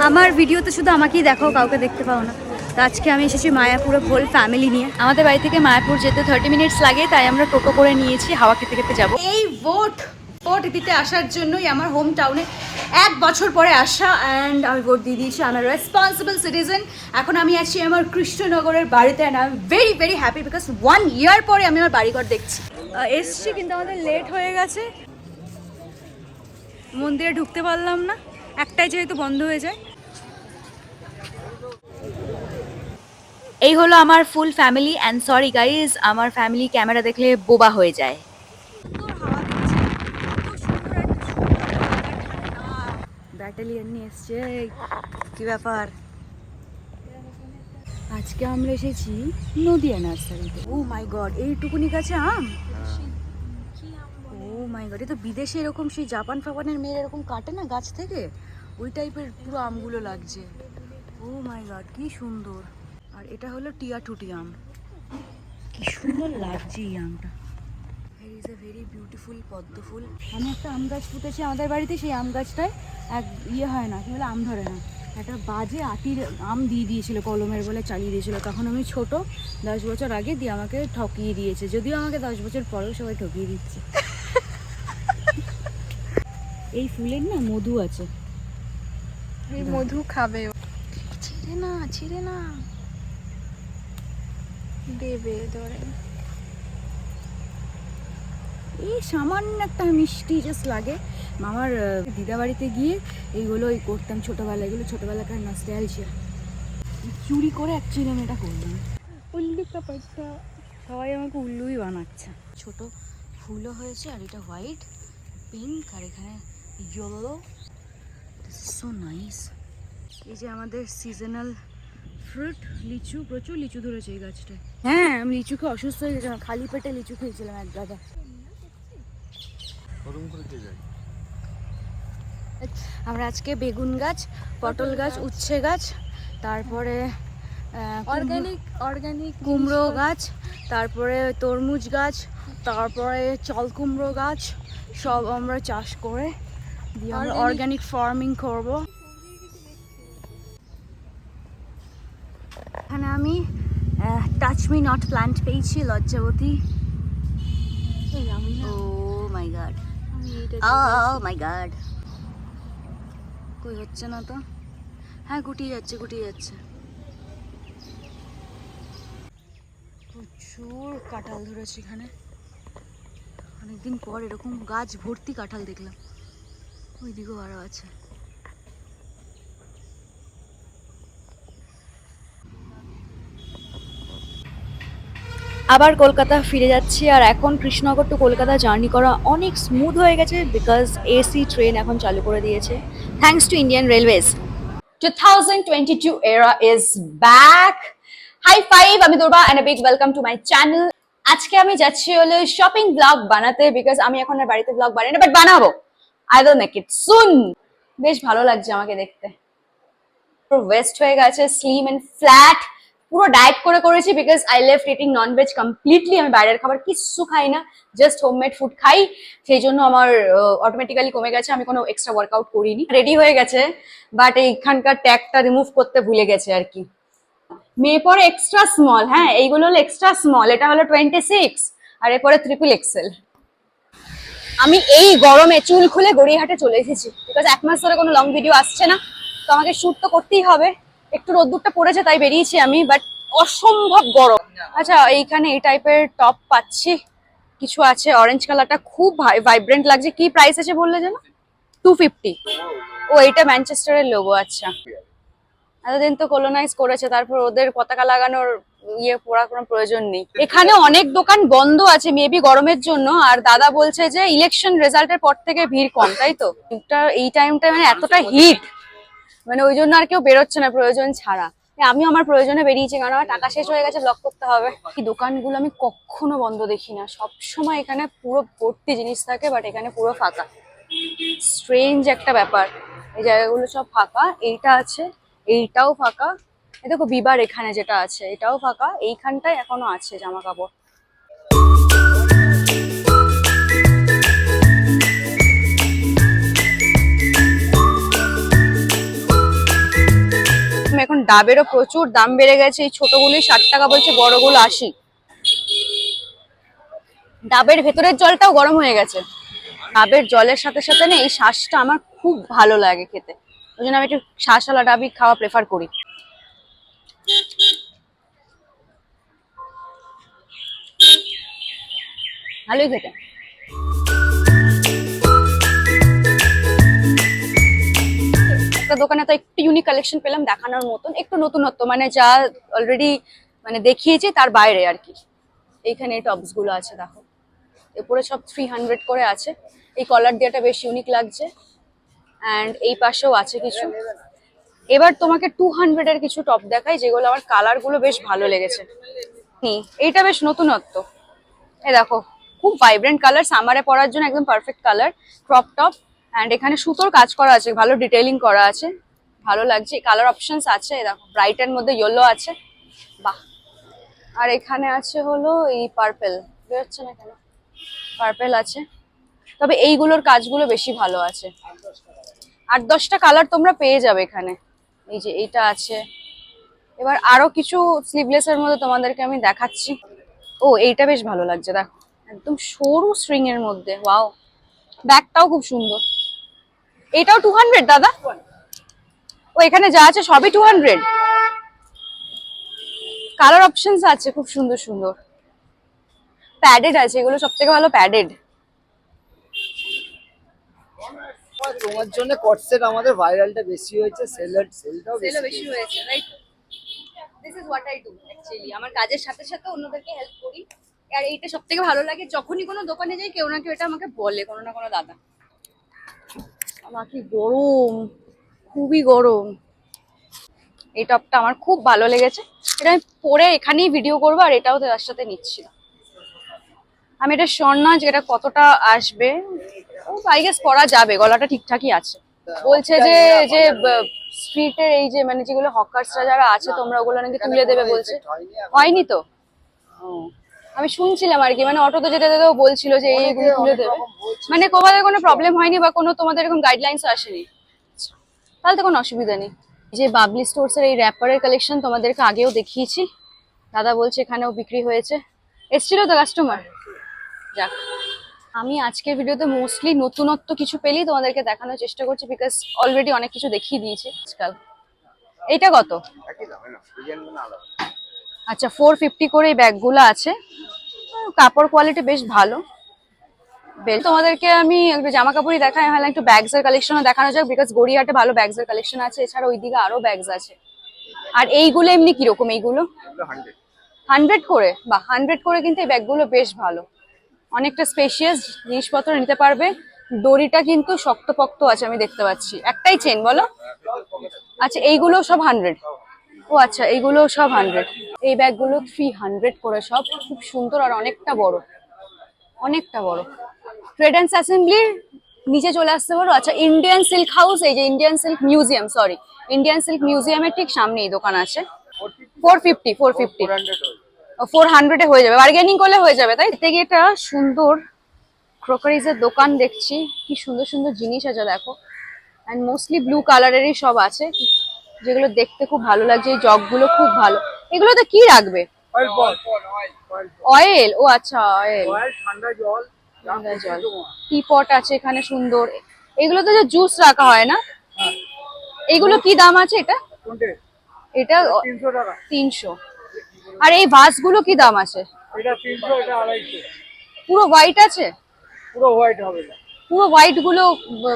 আমার ভিডিওতে শুধু আমাকেই দেখো, কাউকে দেখতে পাও না। তো আজকে আমি এসেছি মায়াপুরে হোল ফ্যামিলি নিয়ে। আমাদের বাড়ি থেকে মায়াপুর যেতে 30 মিনিটস লাগে, তাই আমরা টোটো করে নিয়েছি, হাওয়া খেতে খেতে যাবো। এই ভোট দিতে আসার জন্যই আমার হোম টাউনে 1 বছর পরে আসা, অ্যান্ড আমি ভোট দিয়ে দিয়েছি। আমি রেসপন্সিবল সিটিজেন। এখন আমি আছি আমার কৃষ্ণনগরের বাড়িতে, and I am very very happy because 1 ইয়ার পরে আমি আমার বাড়িঘর দেখছি। এসছি, কিন্তু আমাদের লেট হয়ে গেছে, মন্দিরে ঢুকতে পারলাম না, একটাই যেহেতু বন্ধ হয়ে যায়। এই হলো আমার full family, and sorry guys, আমার ফ্যামিলি ক্যামেরা দেখলে বোবা হয়ে যায়। ব্যাটালিয়ন নিয়ে এসছে, কি ব্যাপার। আজকে আমরা এসেছি নদিয়া নার্সারিতে। ও মাই গড, এইটুকুনি গাছে আম। ও মাই গড, এ তো বিদেশে এরকম সেই জাপান ফাপানের মেয়ের এরকম কাটে না গাছ থেকে, ওই টাইপের পুরো আমগুলো লাগছে। ও মাই গড, কি সুন্দর। আর এটা হলো টিয়া টুটি আম, কি সুন্দর লাগছে এই আমটা। ইজ এ ভেরি বিউটিফুল পদ্ম ফুল। আমি একটা আম গাছ পুঁতেছি আমাদের বাড়িতে, সেই আম গাছটায় এক হয় না, কি বলে, আম ধরে না। একটা বাজে আটির আম দিয়ে দিয়েছিল, কলমের বলে চালিয়ে দিয়েছিল। তখন আমি ছোট, 10 বছর আগে, দিয়ে আমাকে ঠকিয়ে দিয়েছে। যদিও আমাকে 10 বছর পরেও সবাই ঠকিয়ে দিচ্ছে। এই ফুলের না মধু আছে, এই মধু খাবে, ছিঁড়ে না দেবে ধরে। এই সামান্য একটা মিষ্টি জাস্ট লাগে। মামার দিদা বাড়িতে গিয়ে এইগুলো করতাম ছোটোবেলায়, এগুলো ছোটোবেলাকার নস্টালজিয়া। চুরি করে অ্যাকচুয়ালি আমি এটা করলাম। উল্লু কা পাত্তা, সবাই আমাকে উল্লুই বানাচ্ছে। ছোট ফুলও হয়েছে, আর এটা হোয়াইট, পিঙ্ক, আর এখানে yellow. This is so nice. এই যে আমাদের সিজনাল ফ্রুট লিচু, প্রচুর লিচু ধরেছে এই গাছটায়। হ্যাঁ, আমি লিচু খেয়ে অসুস্থ হয়ে গেছিলাম, খালি পেটে লিচু খেয়েছিলাম এক গাদা। আমরা আজকে বেগুন গাছ, পটল গাছ, উচ্ছে গাছ, তারপরে অর্গানিক কুমড়ো গাছ, তারপরে তরমুজ গাছ, তারপরে চাল কুমড়ো গাছ, সব আমরা চাষ করে দিয়ে আমরা অর্গানিক ফার্মিং করব। এখানে আমি টাচ মি নট প্ল্যান্ট পেয়েছি, লজ্জাবতী। ও মাই গড, ও মাই গড, কই হচ্ছে না তো। হ্যাঁ, গুটিয়ে যাচ্ছে। প্রচুর কাঁঠাল ধরেছে এখানে, অনেকদিন পর এরকম গাছ ভর্তি কাঁঠাল দেখলাম। ওই দিকেও আরো আছে। আবার কলকাতা ফিরে যাচ্ছি, আর এখন কৃষ্ণনগর টু কলকাতা জার্নি করা অনেক স্মুথ হয়ে গেছে বিকজ এসি ট্রেন এখন চালু করে দিয়েছে, thanks to Indian railways. 2022 era is back. High five, আমি দুর্বা and a big welcome to my channel. আজকে আমি যাচ্ছি হলো শপিং ব্লগ বানাতে, বিকজ আমি এখন আর বাড়িতে ব্লগ বানাই না, বাট বানাবো। I will make it soon. বেশ ভালো লাগছে আমাকে দেখতে। পুরো ওয়েস্ট হয়ে গেছে, স্লিম এন্ড ফ্ল্যাট। পুরো ডায়েট করেছি because I left eating non veg completely. আমি বাইরের খাবার কিচ্ছু খাই না, জাস্ট হোমমেড ফুড খাই। সেই জন্য আমার অটোমেটিক্যালি কমে গেছে, আমি কোনো এক্সট্রা ওয়ার্কআউট করিনি। রেডি হয়ে গেছে, বাট এইখানকার ট্যাগটা রিমুভ করতে ভুলে গেছে আর কি। মেয়ে পরে এক্সট্রা স্মল, হ্যাঁ এইগুলো হলো এক্সট্রা স্মল, এটা হলো 26, আর এরপরে XXL। আমি এই গরমে চুল খুলে গড়িয়াহাটে চলে এসেছি বিকজ 1 মাস ধরে কোনো লং ভিডিও আসছে না, তো আমাকে শুট তো করতেই হবে। একটু রোদ্দুরটা পড়েছে তাই বেরিয়েছি আমি, বাট অসম্ভব গরম। আচ্ছা, এইখানে এই টাইপের টপ পাচ্ছি, কিছু আছে অরেঞ্জ কালারটা, খুব ভাইব্রেন্ট লাগছে। কি প্রাইস আছে বললে যেন? 250। ও, এটা ম্যানচেস্টারের লোগো। আচ্ছা, এতদিন তো কলোনাইজ করেছে, তারপর ওদের পতাকা লাগানোর পড়ার কোনো প্রয়োজন নেই। এখানে অনেক দোকান বন্ধ আছে মেবি গরমের জন্য, আর দাদা বলছে যে ইলেকশন রেজাল্টের পর থেকে ভিড় কম, তাই তো? এই টাইমটা মানে এতটা হিট, মানে ওই জন্য আর কেউ বেরোচ্ছে না প্রয়োজন ছাড়া। আমিও আমার প্রয়োজনে বেরিয়েছি, কারণ আমার টাকা শেষ হয়ে গেছে, ব্লক করতে হবে। এই দোকানগুলো আমি কখনো বন্ধ দেখি না, সবসময় এখানে পুরো ভর্তি জিনিস থাকে, বাট এখানে পুরো ফাঁকা। স্ট্রেঞ্জ একটা ব্যাপার, এই জায়গাগুলো সব ফাঁকা। এইটা আছে, এইটাও ফাঁকা। এই দেখো বিবার এখানে যেটা আছে এটাও ফাঁকা, এইখানটায় এখনো আছে জামা কাপড়। এখন ডাবেরও প্রচুর দাম বেড়ে গেছে। এই ছোটগুলি 60 টাকা বলছে, বড়গুলো 80। ডাবের ভেতরের জলটাও গরম হয়ে গেছে। ডাবের জলের সাথে সাথে না এই শাঁসটা আমার খুব ভালো লাগে খেতে, ওই জন্য আমি একটু শাঁসওয়ালা ডাবই খাওয়া প্রেফার করি। ভালোই খেতে। একটা দোকানে তো একটু ইউনিক কালেকশন পেলাম দেখানোর মতন, একটু নতুনত্ব, মানে যা অলরেডি মানে দেখিয়েছি তার বাইরে আর কি। এইখানে এই টপস গুলো আছে দেখো, এরপরে সব 300 করে আছে। এই কলার দিয়াটা বেশ ইউনিক লাগছে। অ্যান্ড এই পাশেও আছে কিছু। এবার তোমাকে 200 এর কিছু টপ দেখাই, যেগুলো আমার কালার গুলো বেশ ভালো লেগেছে। এইটা বেশ নতুনত্ব। এই দেখো, খুব ভাইব্রেন্ট কালার, সামারে পরার জন্য একদম perfect colour. Crop top, and এখানে সুতোর কাজ করা আছে, ভালো ডিটেইলিং করা আছে, ভালো লাগছে। কালার অপশনস আছে, এই দেখো ব্রাইট এর মধ্যে ইয়েলো আছে, বাহ। আর এখানে আছে হলো এই পার্পেল, বেরোচ্ছে না কেন, পার্পেল আছে। তবে এইগুলোর কাজগুলো বেশি ভালো আছে। 8-10টা কালার তোমরা পেয়ে যাবে এখানে। এই যে এইটা আছে। এবার আরো কিছু স্লিভলেস এর মধ্যে তোমাদেরকে আমি দেখাচ্ছি। ও এইটা বেশ ভালো লাগছে, দেখো একদম সরু স্ট্রিং এর মধ্যে, ওয়াও। ব্যাগটাও খুব সুন্দর। এটাও 200 দাদা? ও এখানে যা আছে সবই 200। কালার অপশনস আছে খুব সুন্দর সুন্দর, প্যাডেড আছে, এগুলো সব থেকে ভালো প্যাডেড। তোমার জন্য কটসেট আমাদের ভাইরালটা বেশি হয়েছে, সেলটাও বেশি হয়েছে, right? This is what I do actually. আমার কাজের সাথে সাথে অন্যদেরকে হেল্প করি। আর এইটা সব থেকে ভালো লাগে, যখনই কোনো দোকানে যাই কেউ না কেউ এটা আমাকে বলে, কোনো না কোনো দাদা। আমার কি গরম, খুবই গরম। এই টপটা আমার খুব ভালো লেগেছে, এটা আমি পরে এখানেই ভিডিও করবো, আর এটাও তার সাথে নিচ্ছি। আমি এটা শিওর না যে এটা কতটা আসবে, ও আই গেস পরা যাবে, গলাটা ঠিকঠাকই আছে। বলছে যে যে স্ট্রিটের এই যে মানে যেগুলো হকার্সরা যারা আছে, তোমরা ওগুলো নাকি তুলে দেবে বলছে। হয়নি তো? আমি শুনছিলাম আর কি, মানে অটোতে যেতে যেতেও বলছিল যে এইগুলো তুলে দেবে, মানে তোমাদের কোনো প্রবলেম হয়নি বা কোনো তোমাদের এরকম গাইডলাইন্স আসেনি, তাহলে তো কোনো অসুবিধা নেই। যে বাবলি স্টোরস এর এই র্যাপারের কালেকশন তোমাদেরকে আগেও দেখিয়েছি, দাদা বলছে এখানেও বিক্রি হয়েছে, এসেছিল তো কাস্টমার। যাক, আমি আজকের ভিডিওতে মোস্টলি নতুনত্ব কিছু পেলেই তোমাদেরকে দেখানোর চেষ্টা করছি, বিকজ অলরেডি অনেক কিছু দেখিয়ে দিয়েছি আজকাল। এইটা কত? আচ্ছা 450 করে এই ব্যাগগুলো আছে, কাপড় কোয়ালিটি বেশ ভালো। তোমাদেরকে আমি একটু জামা কাপড়ই দেখাই, হ্যাঁ একটু ব্যাগস এর কালেকশনও দেখানো যাক, বিকজ গড়িয়াহাটে ভালো ব্যাগস এর কালেকশন আছে, এছাড়া ওইদিকে আরো ব্যাগস আছে। আর এইগুলো এমনি কিরকম? এইগুলো 100 করে, বা 100 করে কিন্তু এই ব্যাগগুলো বেশ ভালো, অনেকটা স্পেশিয়াস, জিনিসপত্র নিতে পারবে। দড়িটা কিন্তু শক্তপোক্ত আছে, আমি দেখতে পাচ্ছি। একটাই চেন বলো? আচ্ছা এইগুলো সব 100? ও আচ্ছা, এইগুলো সব 100। এই ব্যাগগুলো 300 করে সব, খুব সুন্দর আর অনেকটা বড়, অনেকটা বড়। ট্রেডার্স অ্যাসেম্বলির নিচে চলে আসতে পারো। আচ্ছা ইন্ডিয়ান সিল্ক হাউস, এই যে Indian silk museum, sorry Indian silk মিউজিয়ামের ঠিক সামনে এই দোকান আছে। 450 400 হয়ে যাবে, বার্গেনিং করলে হয়ে যাবে। তাই থেকে এটা সুন্দর ক্রকারিজ এর দোকান দেখছি, কি সুন্দর সুন্দর জিনিস আছে দেখো। অ্যান্ড মোস্টলি ব্লু কালারেরই সব আছে, যেগুলো দেখতে খুব ভালো লাগছে। এই জগগুলো খুব ভালো। এগুলোতে কি রাখবে? অয়েল? ও আচ্ছা অয়েল, ঠান্ডা জল। টি পট আছে এখানে সুন্দর। এগুলোতে যে জুস রাখা হয় না, এগুলো কি দাম আছে? এটা এটা 300 টাকা। 300। আর এই ভাসগুলো কি দাম আছে? এটা 300, এটা 250। পুরো হোয়াইট আছে? পুরো হোয়াইট হবে না, পুরো হোয়াইট গুলো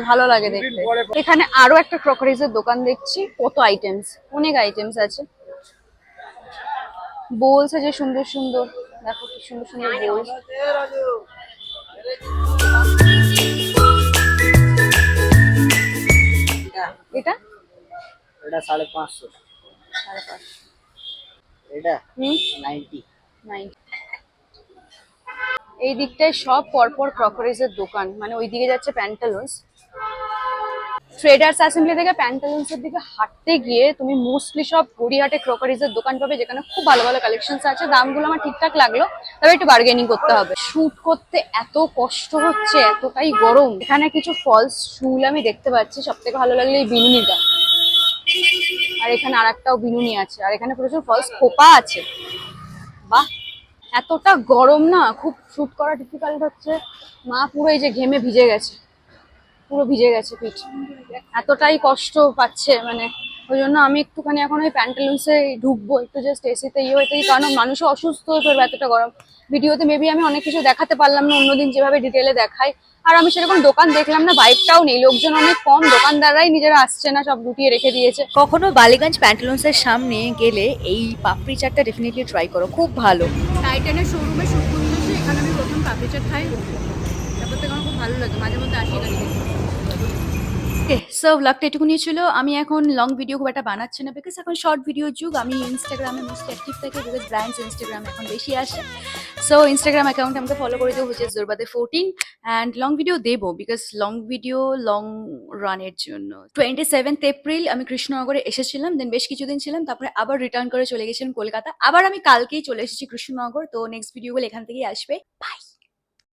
ভালো লাগে দেখতে। এখানে আরো একটা ক্রকারিজ এর দোকান দেখছি, কত আইটেমস, অনেক আইটেমস আছে। বোলস আছে সুন্দর সুন্দর, দেখো কি সুন্দর সুন্দর বোলস। এটা এটা 550। 550। এটা 90। এই দিকটায় সব পরপর ক্রকারিজ এর দোকান, মানে ওই দিকে যাচ্ছে প্যান্টালুন্স। ট্রেডার্স অ্যাসেম্বলি থেকে প্যান্টালুন্স এর দিকে হাঁটতে গিয়ে তুমি মোস্টলি সব গড়িয়াহাটে ক্রকারিজ এর দোকান পাবে, যেখানে খুব ভালো ভালো কালেকশনস আছে। দামগুলো আমার ঠিকঠাক লাগলো, তবে একটু বার্গেনিং করতে হবে। শুট করতে এত কষ্ট হচ্ছে, এতটাই গরম। এখানে কিছু ফলস শুল আমি দেখতে পাচ্ছি, সব থেকে ভালো লাগলো এই বিনুনিটা। আর আর এখানে আর একটাও বিনুনি আছে, আর এখানে প্রচুর ফলস খোপা আছে। বাহ, এতটা গরম না, খুব শুট করা ডিফিকাল্ট হচ্ছে। মা পুরো এই যে ঘেমে ভিজে গেছে, পুরো ভিজে গেছে পিঠ, এতটাই কষ্ট পাচ্ছে মানে। ওই জন্য আমি একটুখানি এখন ওই প্যান্টালুন্সে ঢুকবো, একটু জাস্ট এসিতে হইতে, কারণ মানুষও অসুস্থ হয়ে পড়বে এতটা গরম। ভিডিওতে মেবি আমি অনেক কিছু দেখাতে পারলাম না অন্যদিন যেভাবে ডিটেলে দেখাই, আর আমি সেরকম দোকান দেখলাম না, ভাইবটাও নেই, লোকজন অনেক কম, দোকানদাররাই নিজেরা আসছে না, সব গুটিয়ে রেখে দিয়েছে। কখনো বালিগঞ্জ প্যান্টালুন্সের সামনে গেলে এই পাপড়ি চাটটা ডেফিনেটলি ট্রাই করো, খুব ভালো। টাইটানের শোরুমে শুট করতে এসে এখানে আমি প্রথম পাপড়ি চাট খাই, তারপর থেকে আমার খুব ভালো লাগে, মাঝে মধ্যে আসি এখানে। ওকে, সো ব্লগটা এটুকুনি ছিল। আমি এখন লং ভিডিও খুব একটা বানাচ্ছি না, বিকজ এখন শর্ট ভিডিও যুগ। আমি ইনস্টাগ্রামে মোস্ট অ্যাক্টিভ থাকি, বিকজ ব্র্যান্ডস ইনস্টাগ্রামে এখন বেশি আসে। সো ইনস্টাগ্রাম অ্যাকাউন্ট আমাকে ফলো করে দেবো, হুইচ ইজ জোরবাদে 14। অ্যান্ড লং ভিডিও দেবো, বিকজ লং ভিডিও লং রানের জন্য। 27 এপ্রিল আমি কৃষ্ণনগরে এসেছিলাম, দেন বেশ কিছুদিন ছিলাম, তারপরে আবার রিটার্ন করে চলে গেছিলাম কলকাতা। আবার আমি কালকেই চলে এসেছি কৃষ্ণনগর। তো নেক্সট ভিডিওগুলো এখান থেকেই আসবে। বাই।